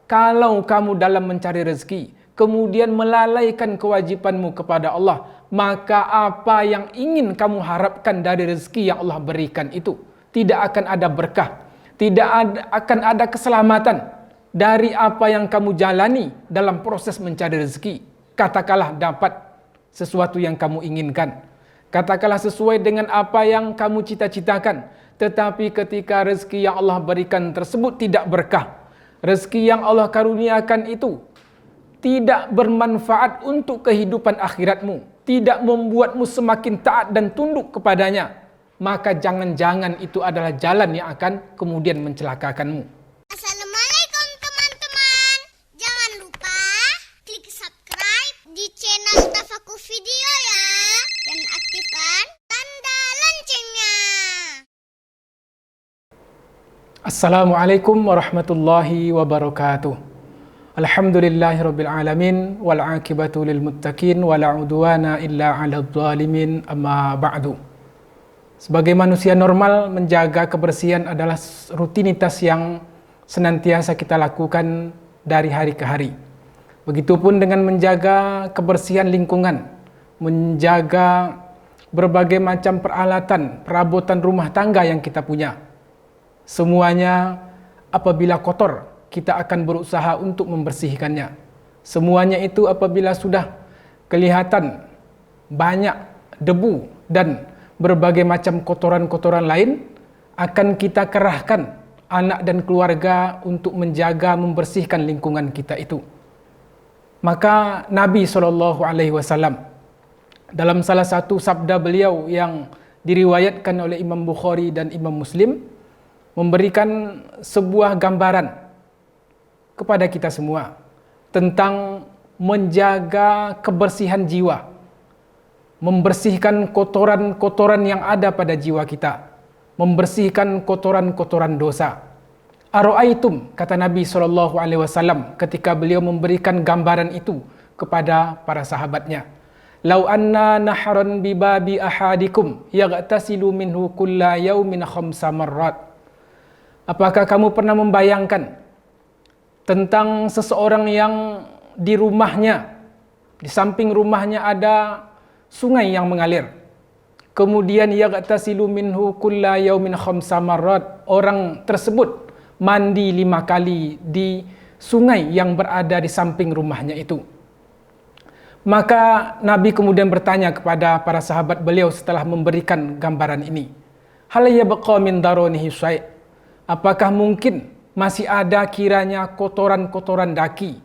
Kalau kamu dalam mencari rezeki, kemudian melalaikan kewajibanmu kepada Allah, maka apa yang ingin kamu harapkan dari rezeki yang Allah berikan itu, tidak akan ada berkah, akan ada keselamatan dari apa yang kamu jalani dalam proses mencari rezeki. Katakanlah dapat sesuatu yang kamu inginkan, katakanlah sesuai dengan apa yang kamu cita-citakan, tetapi ketika rezeki yang Allah berikan tersebut tidak berkah, rezeki yang Allah karuniakan itu tidak bermanfaat untuk kehidupan akhiratmu, tidak membuatmu semakin taat dan tunduk kepadanya, maka jangan-jangan itu adalah jalan yang akan kemudian mencelakakanmu. Assalamualaikum teman-teman. Jangan lupa klik subscribe di channel Tafakur Video ya, dan aktifkan tanda loncengnya. Assalamualaikum warahmatullahi wabarakatuh. Alhamdulillahirabbil alamin wal aqibatu lil muttaqin wala udwana illa 'alal zalimin, amma ba'du. Sebagai manusia normal, menjaga kebersihan adalah rutinitas yang senantiasa kita lakukan dari hari ke hari. Begitupun dengan menjaga kebersihan lingkungan, menjaga berbagai macam peralatan, perabotan rumah tangga yang kita punya. Semuanya apabila kotor, kita akan berusaha untuk membersihkannya. Semuanya itu apabila sudah kelihatan banyak debu dan berbagai macam kotoran-kotoran lain, akan kita kerahkan anak dan keluarga untuk menjaga, membersihkan lingkungan kita itu. Maka Nabi SAW dalam salah satu sabda beliau yang diriwayatkan oleh Imam Bukhari dan Imam Muslim, memberikan sebuah gambaran kepada kita semua tentang menjaga kebersihan jiwa, membersihkan kotoran-kotoran yang ada pada jiwa kita, membersihkan kotoran-kotoran dosa. Ara'aitum, kata Nabi SAW ketika beliau memberikan gambaran itu kepada para sahabatnya, lau anna nahran bibabi ahadikum yaghtasilu minhu kulla yaumin 5 marrat. Apakah kamu pernah membayangkan tentang seseorang yang di rumahnya, di samping rumahnya ada sungai yang mengalir, kemudian yaghtasilu minhu kulla yaumin 5 marrat, orang tersebut mandi 5 kali di sungai yang berada di samping rumahnya itu. Maka Nabi kemudian bertanya kepada para sahabat beliau setelah memberikan gambaran ini, hal yabqa min daronihi syai', apakah mungkin masih ada kiranya kotoran-kotoran daki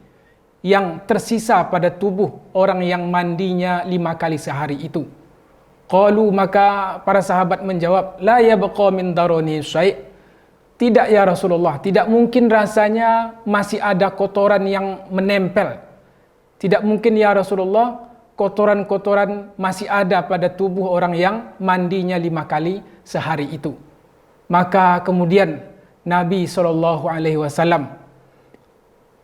yang tersisa pada tubuh orang yang mandinya 5 kali sehari itu? Qalu, maka para sahabat menjawab, la yabqa min daroni syai', tidak ya Rasulullah, tidak mungkin rasanya masih ada kotoran yang menempel. Tidak mungkin ya Rasulullah, kotoran-kotoran masih ada pada tubuh orang yang mandinya 5 kali sehari itu. Maka kemudian Nabi SAW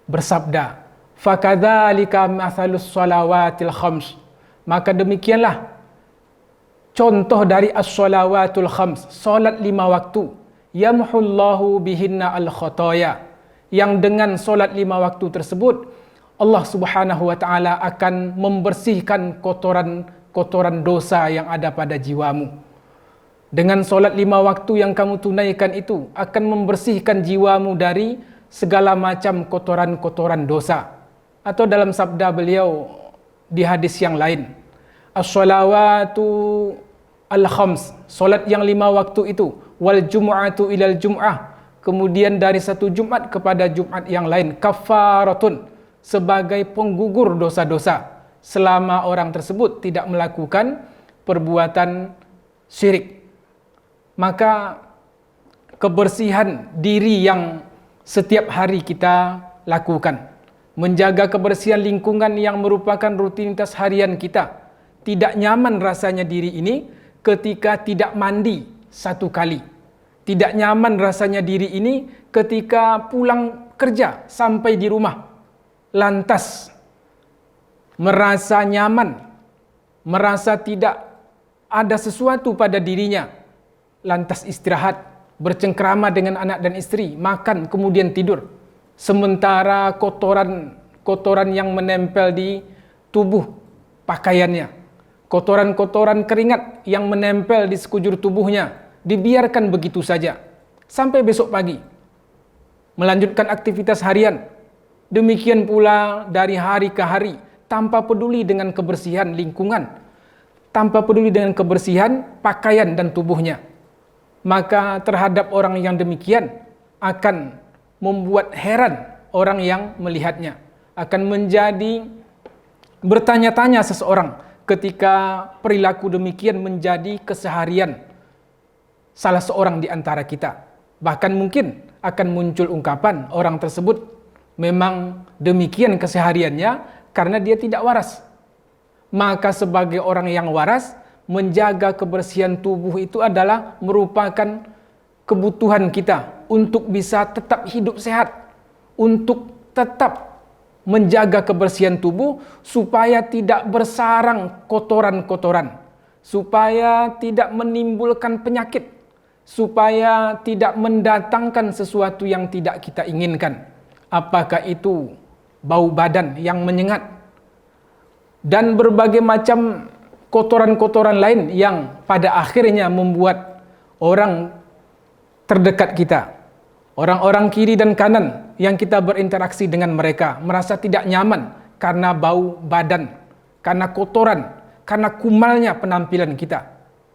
bersabda, fakadzalika mathalus shalawatil khams, maka demikianlah contoh dari as-shalawatul khams, salat 5 waktu, yamhullahu bihinna al-khotoya, yang dengan salat 5 waktu tersebut Allah Subhanahu wa taala akan membersihkan kotoran-kotoran dosa yang ada pada jiwamu. Dengan solat 5 waktu yang kamu tunaikan itu akan membersihkan jiwamu dari segala macam kotoran-kotoran dosa. Atau dalam sabda beliau di hadis yang lain, as-sholawatu al-khams, solat yang 5 waktu itu, wal jum'atu ilal jum'ah, kemudian dari satu Jumat kepada Jumat yang lain, kafaratun, sebagai penggugur dosa-dosa selama orang tersebut tidak melakukan perbuatan syirik. Maka kebersihan diri yang setiap hari kita lakukan, menjaga kebersihan lingkungan yang merupakan rutinitas harian kita. Tidak nyaman rasanya diri ini ketika tidak mandi 1 kali. Tidak nyaman rasanya diri ini ketika pulang kerja sampai di rumah lantas merasa nyaman, merasa tidak ada sesuatu pada dirinya, lantas istirahat, bercengkrama dengan anak dan istri, makan, kemudian tidur. sementara kotoran yang menempel di tubuh pakaiannya, kotoran-kotoran keringat yang menempel di sekujur tubuhnya dibiarkan begitu saja sampai besok pagi, melanjutkan aktivitas harian. Demikian pula dari hari ke hari, tanpa peduli dengan kebersihan lingkungan, tanpa peduli dengan kebersihan pakaian dan tubuhnya. Maka terhadap orang yang demikian akan membuat heran orang yang melihatnya, akan menjadi bertanya-tanya seseorang ketika perilaku demikian menjadi keseharian salah seorang di antara kita. Bahkan mungkin akan muncul ungkapan orang tersebut memang demikian kesehariannya karena dia tidak waras. Maka sebagai orang yang waras, menjaga kebersihan tubuh itu adalah merupakan kebutuhan kita untuk bisa tetap hidup sehat, untuk tetap menjaga kebersihan tubuh supaya tidak bersarang kotoran-kotoran, supaya tidak menimbulkan penyakit, supaya tidak mendatangkan sesuatu yang tidak kita inginkan. Apakah itu bau badan yang menyengat dan berbagai macam kotoran-kotoran lain yang pada akhirnya membuat orang terdekat kita, orang-orang kiri dan kanan yang kita berinteraksi dengan mereka merasa tidak nyaman karena bau badan, karena kotoran, karena kumalnya penampilan kita.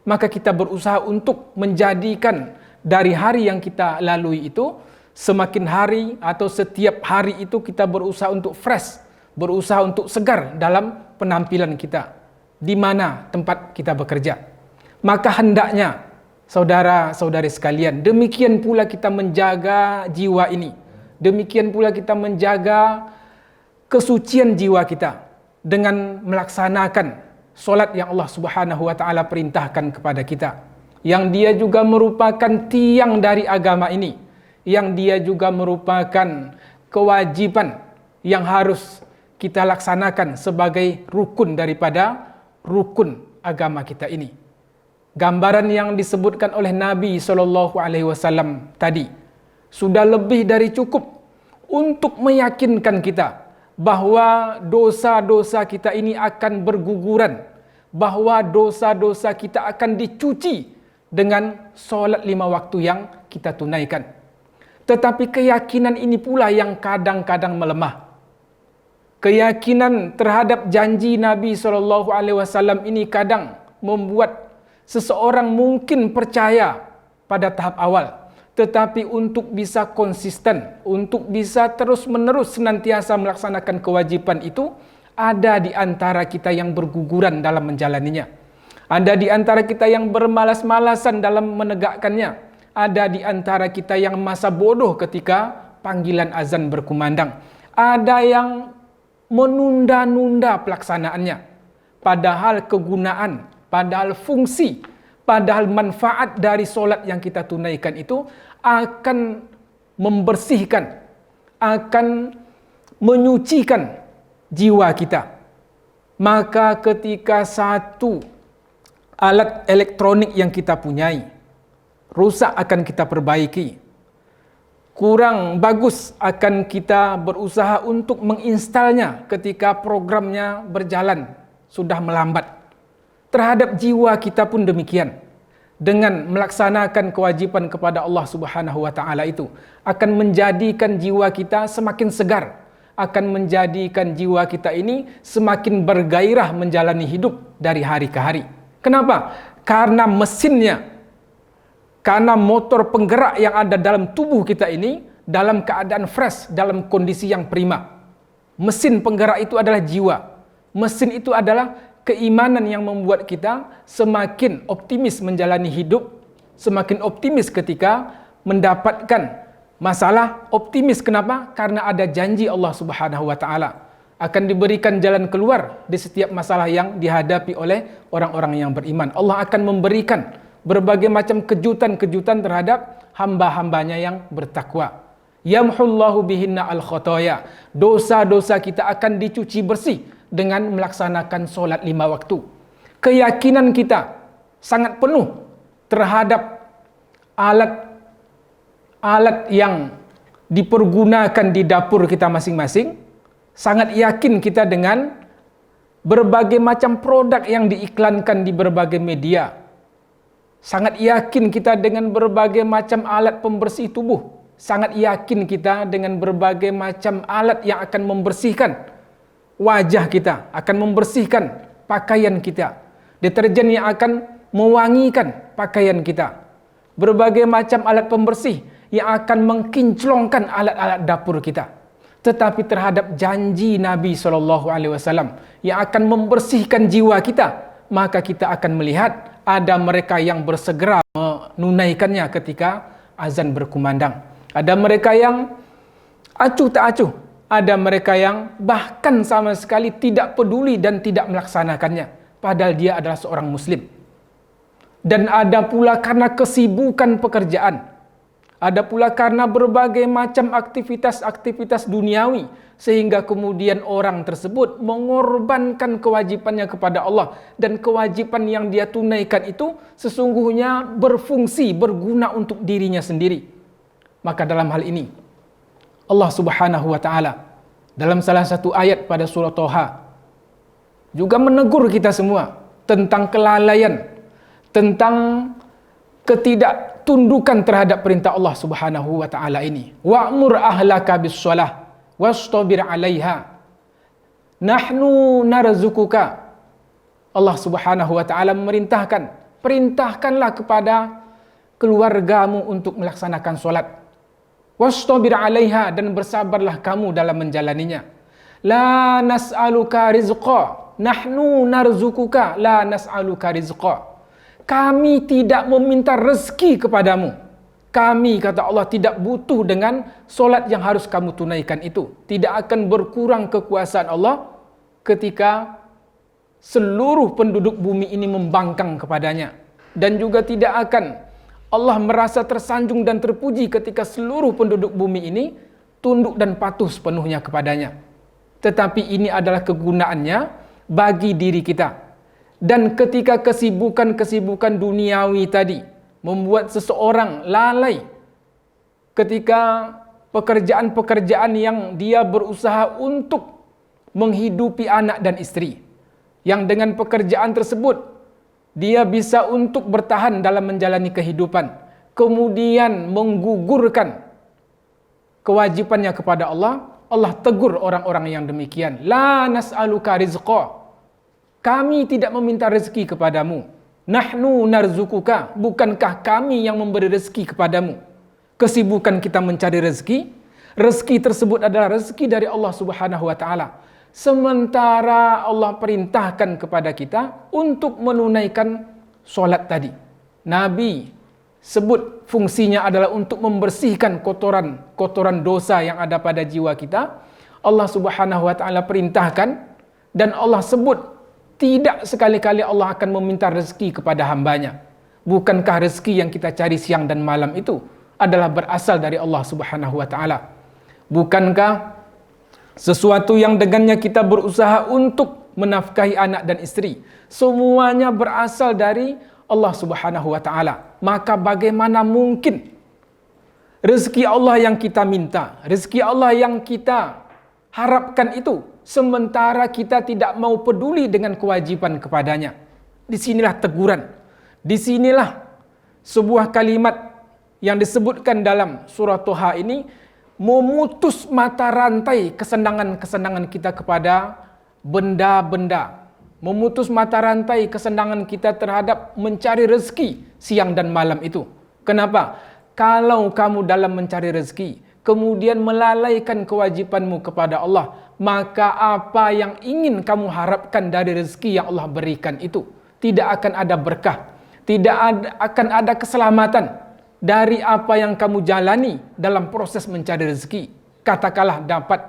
Maka kita berusaha untuk menjadikan dari hari yang kita lalui itu, semakin hari atau setiap hari itu kita berusaha untuk fresh, berusaha untuk segar dalam penampilan kita di mana tempat kita bekerja. Maka hendaknya saudara-saudari sekalian, demikian pula kita menjaga jiwa ini, demikian pula kita menjaga kesucian jiwa kita dengan melaksanakan solat yang Allah Subhanahu wa taala perintahkan kepada kita, yang dia juga merupakan tiang dari agama ini, yang dia juga merupakan kewajiban yang harus kita laksanakan sebagai rukun daripada rukun agama kita ini. Gambaran yang disebutkan oleh Nabi SAW tadi sudah lebih dari cukup untuk meyakinkan kita bahwa dosa-dosa kita ini akan berguguran, bahwa dosa-dosa kita akan dicuci dengan solat 5 waktu yang kita tunaikan. Tetapi keyakinan ini pula yang kadang-kadang melemah. Keyakinan terhadap janji Nabi SAW ini kadang membuat seseorang mungkin percaya pada tahap awal, tetapi untuk bisa konsisten, untuk bisa terus-menerus senantiasa melaksanakan kewajiban itu, ada di antara kita yang berguguran dalam menjalaninya. Ada di antara kita yang bermalas-malasan dalam menegakkannya. Ada di antara kita yang masa bodoh ketika panggilan azan berkumandang. Ada yang menunda-nunda pelaksanaannya. Padahal kegunaan, padahal fungsi, padahal manfaat dari solat yang kita tunaikan itu akan membersihkan, akan menyucikan jiwa kita. Maka ketika satu alat elektronik yang kita punyai rusak, akan kita perbaiki. Kurang bagus, akan kita berusaha untuk menginstalnya ketika programnya berjalan sudah melambat. Terhadap jiwa kita pun demikian. Dengan melaksanakan kewajiban kepada Allah Subhanahu wa taala itu akan menjadikan jiwa kita semakin segar, akan menjadikan jiwa kita ini semakin bergairah menjalani hidup dari hari ke hari. Kenapa? Karena mesinnya, karena motor penggerak yang ada dalam tubuh kita ini dalam keadaan fresh, dalam kondisi yang prima. Mesin penggerak itu adalah jiwa. Mesin itu adalah keimanan yang membuat kita semakin optimis menjalani hidup, semakin optimis ketika mendapatkan masalah. Optimis kenapa? Karena ada janji Allah Subhanahu wa taala akan diberikan jalan keluar di setiap masalah yang dihadapi oleh orang-orang yang beriman. Allah akan memberikan berbagai macam kejutan-kejutan terhadap hamba-hambanya yang bertakwa. Yamhullahu bihinna al-khotoya. Dosa-dosa kita akan dicuci bersih dengan melaksanakan solat 5 waktu. Keyakinan kita sangat penuh terhadap alat yang dipergunakan di dapur kita masing-masing. Sangat yakin kita dengan berbagai macam produk yang diiklankan di berbagai media. Sangat yakin kita dengan berbagai macam alat pembersih tubuh. Sangat yakin kita dengan berbagai macam alat yang akan membersihkan wajah kita, akan membersihkan pakaian kita. Deterjen yang akan mewangikan pakaian kita. Berbagai macam alat pembersih yang akan mengkinclongkan alat-alat dapur kita. Tetapi terhadap janji Nabi SAW yang akan membersihkan jiwa kita, maka kita akan melihat ada mereka yang bersegera menunaikannya ketika azan berkumandang. Ada mereka yang acuh tak acuh. Ada mereka yang bahkan sama sekali tidak peduli dan tidak melaksanakannya. Padahal dia adalah seorang Muslim. Dan ada pula karena kesibukan pekerjaan. Ada pula karena berbagai macam aktivitas-aktivitas duniawi, sehingga kemudian orang tersebut mengorbankan kewajipannya kepada Allah, dan kewajipan yang dia tunaikan itu sesungguhnya berfungsi, berguna untuk dirinya sendiri. Maka dalam hal ini Allah Subhanahu wa taala dalam salah satu ayat pada surah Thaha juga menegur kita semua tentang kelalaian, tentang ketidaktundukan terhadap perintah Allah Subhanahu wa taala ini. Wa'mur ahlaka bis-shalah wastabir 'alaiha nahnu narzuquka. Allah Subhanahu wa taala memerintahkan, perintahkanlah kepada keluargamu untuk melaksanakan solat. Wastabir 'alaiha, dan bersabarlah kamu dalam menjalaninya. La nas'aluka rizqa, nahnu narzuquka, la nas'aluka rizqa. Kami tidak meminta rezeki kepadamu. Kami, kata Allah, tidak butuh dengan solat yang harus kamu tunaikan itu. Tidak akan berkurang kekuasaan Allah ketika seluruh penduduk bumi ini membangkang kepadanya. Dan juga tidak akan Allah merasa tersanjung dan terpuji ketika seluruh penduduk bumi ini tunduk dan patuh sepenuhnya kepadanya. Tetapi ini adalah kegunaannya bagi diri kita. Dan ketika kesibukan-kesibukan duniawi tadi membuat seseorang lalai, ketika pekerjaan-pekerjaan yang dia berusaha untuk menghidupi anak dan istri, yang dengan pekerjaan tersebut dia bisa untuk bertahan dalam menjalani kehidupan, kemudian menggugurkan kewajipannya kepada Allah, Allah tegur orang-orang yang demikian. La nas'aluka rizqa, kami tidak meminta rezeki kepadamu. Nahnu narzuquka, bukankah kami yang memberi rezeki kepadamu? Kesibukan kita mencari rezeki, rezeki tersebut adalah rezeki dari Allah Subhanahu wa taala. Sementara Allah perintahkan kepada kita untuk menunaikan solat tadi. Nabi sebut fungsinya adalah untuk membersihkan kotoran dosa yang ada pada jiwa kita. Allah Subhanahu wa taala perintahkan, dan Allah sebut tidak sekali-kali Allah akan meminta rezeki kepada hambanya. Bukankah rezeki yang kita cari siang dan malam itu adalah berasal dari Allah Subhanahu wa taala? Bukankah sesuatu yang dengannya kita berusaha untuk menafkahi anak dan istri, semuanya berasal dari Allah Subhanahu wa taala? Maka bagaimana mungkin rezeki Allah yang kita minta, rezeki Allah yang kita harapkan itu, sementara kita tidak mau peduli dengan kewajiban kepadanya? Disinilah teguran. Disinilah sebuah kalimat yang disebutkan dalam surah Thaha ini memutus mata rantai kesenangan-kesenangan kita kepada benda-benda. Memutus mata rantai kesenangan kita terhadap mencari rezeki siang dan malam itu. Kenapa? Kalau kamu dalam mencari rezeki kemudian melalaikan kewajibanmu kepada Allah, maka apa yang ingin kamu harapkan dari rezeki yang Allah berikan itu tidak akan ada berkah, akan ada keselamatan dari apa yang kamu jalani dalam proses mencari rezeki. Katakanlah dapat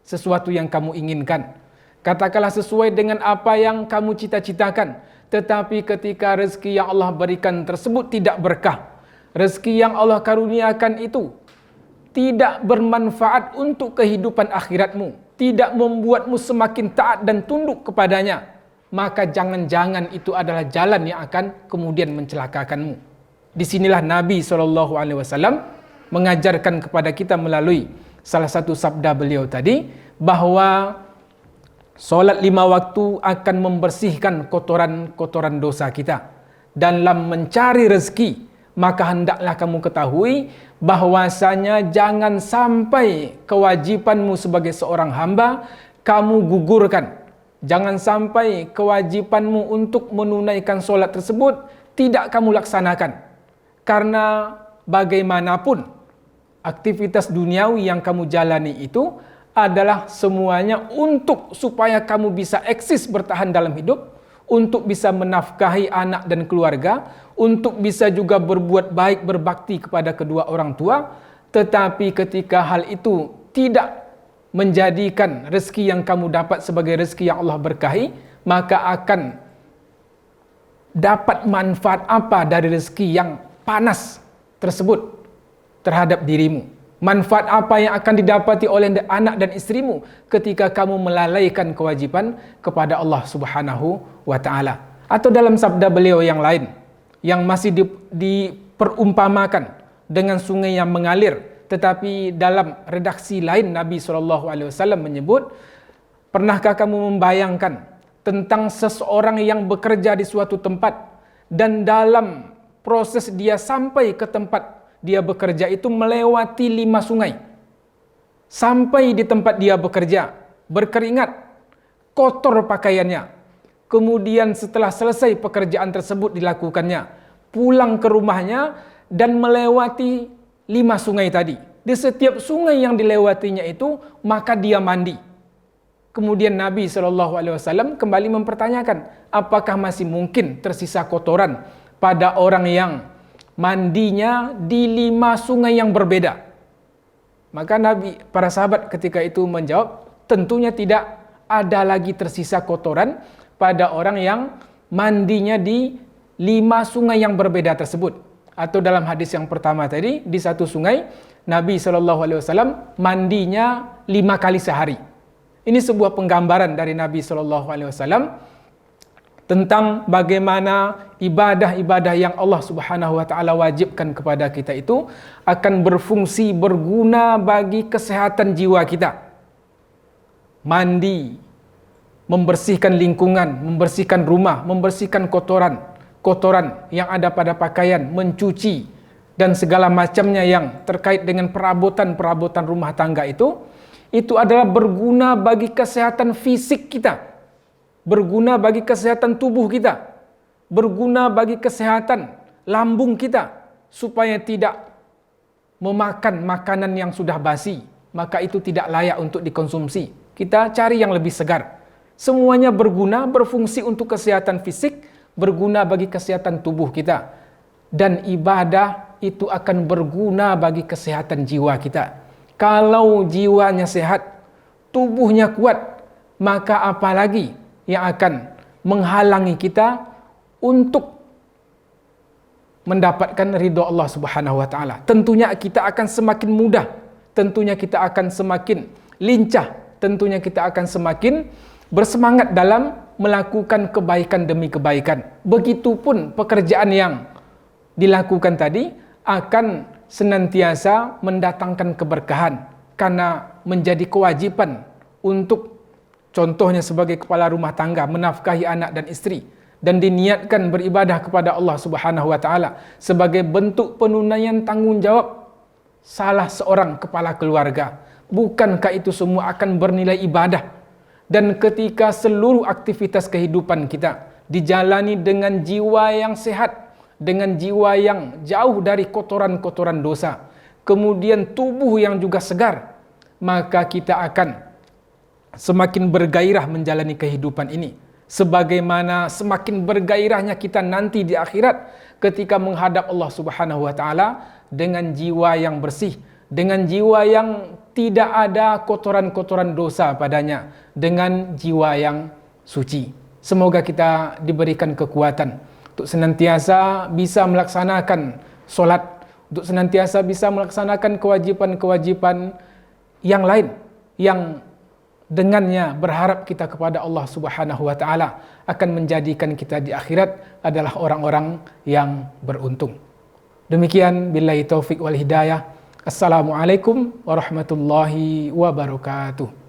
sesuatu yang kamu inginkan, katakanlah sesuai dengan apa yang kamu cita-citakan, tetapi ketika rezeki yang Allah berikan tersebut tidak berkah, rezeki yang Allah karuniakan itu tidak bermanfaat untuk kehidupan akhiratmu, tidak membuatmu semakin taat dan tunduk kepadanya, maka jangan-jangan itu adalah jalan yang akan kemudian mencelakakanmu. Disinilah Nabi SAW mengajarkan kepada kita melalui salah satu sabda beliau tadi, bahwa solat 5 waktu akan membersihkan kotoran-kotoran dosa kita. Dalam mencari rezeki, maka hendaklah kamu ketahui bahwasanya jangan sampai kewajibanmu sebagai seorang hamba kamu gugurkan. Jangan sampai kewajibanmu untuk menunaikan solat tersebut tidak kamu laksanakan. Karena bagaimanapun aktivitas duniawi yang kamu jalani itu adalah semuanya untuk supaya kamu bisa eksis bertahan dalam hidup, untuk bisa menafkahi anak dan keluarga, untuk bisa juga berbuat baik, berbakti kepada kedua orang tua. Tetapi ketika hal itu tidak menjadikan rezeki yang kamu dapat sebagai rezeki yang Allah berkahi, maka akan dapat manfaat apa dari rezeki yang panas tersebut terhadap dirimu? Manfaat apa yang akan didapati oleh anak dan istrimu ketika kamu melalaikan kewajiban kepada Allah Subhanahu wa taala? Atau dalam sabda beliau yang lain yang masih diperumpamakan dengan sungai yang mengalir, tetapi dalam redaksi lain Nabi SAW menyebut, pernahkah kamu membayangkan tentang seseorang yang bekerja di suatu tempat dan dalam proses dia sampai ke tempat dia bekerja itu melewati 5 sungai. Sampai di tempat dia bekerja, berkeringat, kotor pakaiannya. Kemudian setelah selesai pekerjaan tersebut dilakukannya, pulang ke rumahnya dan melewati 5 sungai tadi. Di setiap sungai yang dilewatinya itu, maka dia mandi. Kemudian Nabi SAW kembali mempertanyakan, apakah masih mungkin tersisa kotoran pada orang yang mandinya di 5 sungai yang berbeda? Maka para sahabat ketika itu menjawab, tentunya tidak ada lagi tersisa kotoran pada orang yang mandinya di 5 sungai yang berbeda tersebut. Atau dalam hadis yang pertama tadi, di satu sungai Nabi SAW mandinya 5 kali sehari. Ini sebuah penggambaran dari Nabi SAW tentang bagaimana ibadah-ibadah yang Allah Subhanahu wa taala wajibkan kepada kita itu akan berfungsi, berguna bagi kesehatan jiwa kita. Mandi, membersihkan lingkungan, membersihkan rumah, membersihkan kotoran yang ada pada pakaian, mencuci dan segala macamnya yang terkait dengan perabotan rumah tangga itu adalah berguna bagi kesehatan fisik kita, berguna bagi kesehatan tubuh kita, berguna bagi kesehatan lambung kita, supaya tidak memakan makanan yang sudah basi, maka itu tidak layak untuk dikonsumsi. Kita cari yang lebih segar. Semuanya berguna, berfungsi untuk kesehatan fisik, berguna bagi kesehatan tubuh kita. Dan ibadah itu akan berguna bagi kesehatan jiwa kita. Kalau jiwanya sehat, tubuhnya kuat, maka apalagi yang akan menghalangi kita untuk mendapatkan ridho Allah Subhanahu wa taala. Tentunya kita akan semakin mudah, tentunya kita akan semakin lincah, tentunya kita akan semakin bersemangat dalam melakukan kebaikan demi kebaikan. Begitupun pekerjaan yang dilakukan tadi akan senantiasa mendatangkan keberkahan, karena menjadi kewajiban untuk, contohnya sebagai kepala rumah tangga, menafkahi anak dan istri, dan diniatkan beribadah kepada Allah Subhanahu wa taala sebagai bentuk penunaian tanggung jawab salah seorang kepala keluarga. Bukankah itu semua akan bernilai ibadah? Dan ketika seluruh aktivitas kehidupan kita dijalani dengan jiwa yang sehat, dengan jiwa yang jauh dari kotoran-kotoran dosa, kemudian tubuh yang juga segar, maka kita akan semakin bergairah menjalani kehidupan ini. Sebagaimana semakin bergairahnya kita nanti di akhirat ketika menghadap Allah Subhanahu wa taala dengan jiwa yang bersih, dengan jiwa yang tidak ada kotoran-kotoran dosa padanya, dengan jiwa yang suci. Semoga kita diberikan kekuatan untuk senantiasa bisa melaksanakan solat, untuk senantiasa bisa melaksanakan kewajiban-kewajiban yang lain yang dengannya berharap kita kepada Allah Subhanahu wa taala akan menjadikan kita di akhirat adalah orang-orang yang beruntung. Demikian, billahi taufik wal hidayah. Assalamualaikum warahmatullahi wabarakatuh.